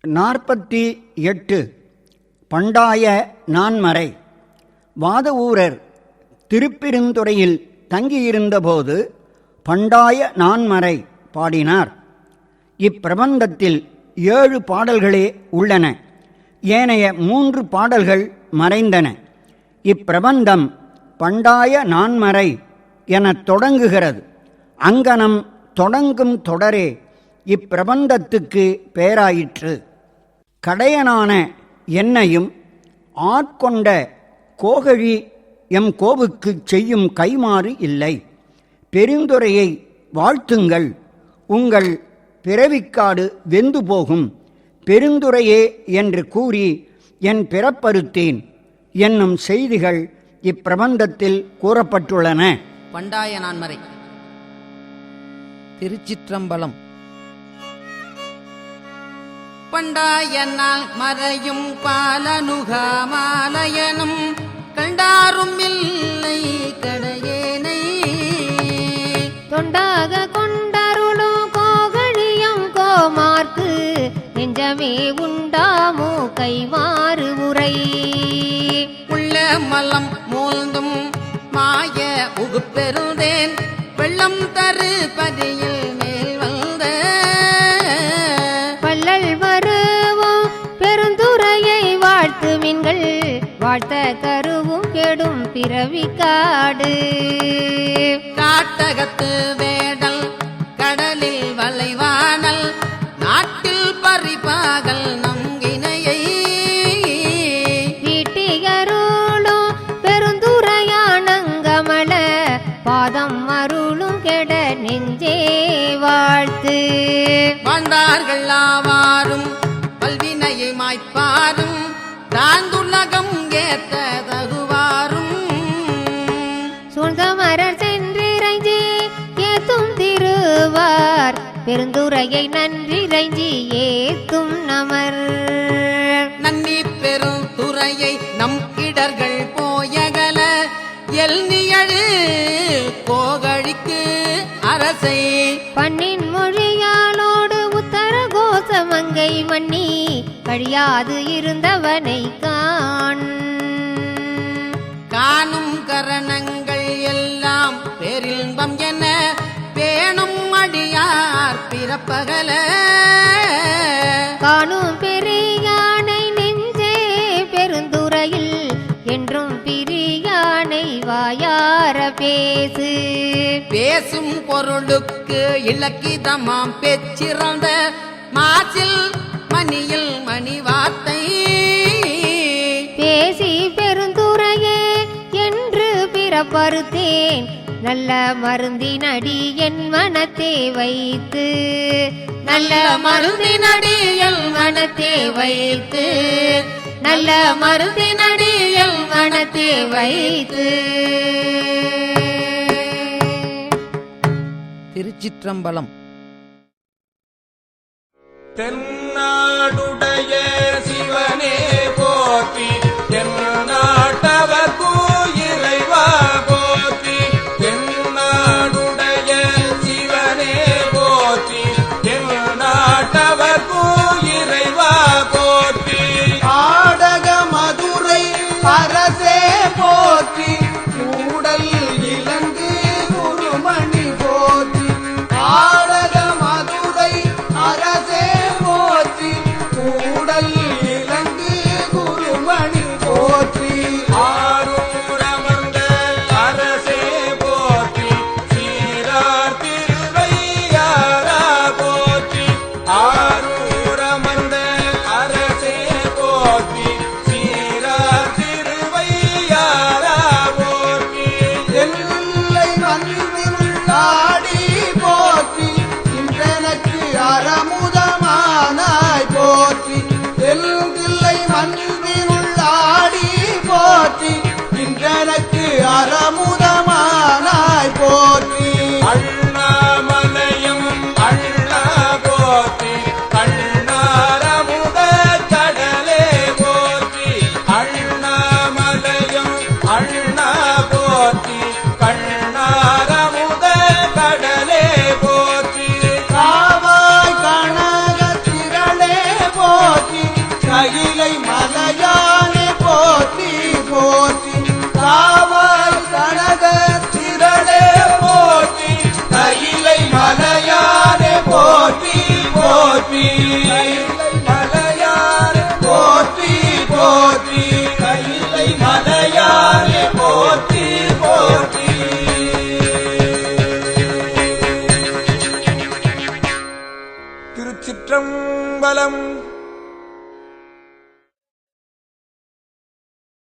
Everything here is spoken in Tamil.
48 பண்டாய நான்மறை. வாதவூரர் திருப்பெருந்துறையில் தங்கியிருந்தபோது பண்டாய நான்மறை பாடினார். இப்பிரபந்தத்தில் 7 பாடல்களே உள்ளன. ஏனைய 3 பாடல்கள் மறைந்தன. இப்பிரபந்தம் பண்டாய நான்மறை எனத் தொடங்குகிறது. அங்கனம் தொடங்கும் தொடரே இப்பிரபந்தத்துக்கு பேராயிற்று. கடையனான என்னையும் ஆட்கொண்ட கோகழி எம் கோவுக்குச் செய்யும் கைமாறு இல்லை. பெருந்துறையை வாழ்த்துங்கள், உங்கள் பிறவிக்காடு வெந்து போகும். பெருந்துறையே என்று கூறி என் பிறப்பறுத்தேன் என்னும் செய்திகள் இப்பிரபந்தத்தில் கூறப்பட்டுள்ளன. பண்டாய நான்மறை. திருச்சிற்றம்பலம். பண்டாய நாள் மறையும் பாலனுகாமாலயனும் கண்டாரும் இல்லை கடையேனை தொண்டாக கொண்டருளும் கோகழியம் கோமார்க்கு நெஞ்சமே உண்டாமோ கைமாறு உரை உள்ள மலம் மூழ்ந்தும் மாய உகுப்பெருந்தேன் வெள்ளம் தரு பதியில் மேல் வந்த பள்ளல் வருவோம் பெருந்துறையை வாழ்த்துமின்கள் வாழ்த்த கருவும் கெடும் பிறவிக்காடு காட்டகத்து வேடல் கடலில் வளைவானல் நாட்டில் பறிப்பாகல் நங்கினையை வீட்டிகருளும் பெருந்துறையானங்கமல பாதம் அருளும் கெட நெஞ்சே வாழ்த்து வாழ்ந்தார்கள் ஆவாரும் பல்வினையை மாய்ப்பாரும் தாந்துலகம் ஏத்த தருவாரும் சூழ்ந்தமரர் சென்றிறைஞ்சி ஏத்தும் திருவார் பெருந்துறையை நன்றிறைஞ்சி ஏத்தும் நமர் நன்னி பெரும் துறையை நம் இடர்கள் போயகல எல்நியழு கோகழிக்கு அரசை பண்ணின் மொழியாலோடு உத்தர கோசமங்கை மன்னி கழியாது இருந்தவனை காணும் கரணங்கள் எல்லாம் பேரின்பம் என பேணும் அடியார் பிறப்பகல காணும் பெரியானை நெஞ்சே பெருந்துறையில் என்றும் பிரியானை வாயார பேசு பேசும் பொருளுக்கு இலக்கிதமாம் பெற்றிறந்த மாசில் மணியில் மணி வார்த்தை பேசி பெருந்துறையே என்று பிறப்பறுத்தேன் நல்ல மருந்தினடி என் மனத்தே வைத்து நல்ல மருந்தினடி என் மனத்தே வைத்து நல்ல மருந்தினடி என் மனத்தே வைத்து. திருச்சிற்றம்பலம். தென்னாடுடைய சிவனே போற்றி, தென்னாட்டவர்க்கு இறைவா போற்றி. தென்னாடுடைய சிவனே போற்றி, தென்னாட்டவர்க்கு இறைவா போற்றி. ஆடக மதுரை அரசே போற்றி, கூடல் இலங்கு குருமணி போற்றி. ஆடக மதுரை அரசே போற்றி, கூடல் கையிலை மலையானே போற்றி போற்றி காவாய் கனக திரளே போற்றி கையிலை மலையானே போற்றி போற்றி மலையானே போற்றி போற்றி கையிலை மலையானே போற்றி போற்றி. திருச்சிற்றம்பலம்.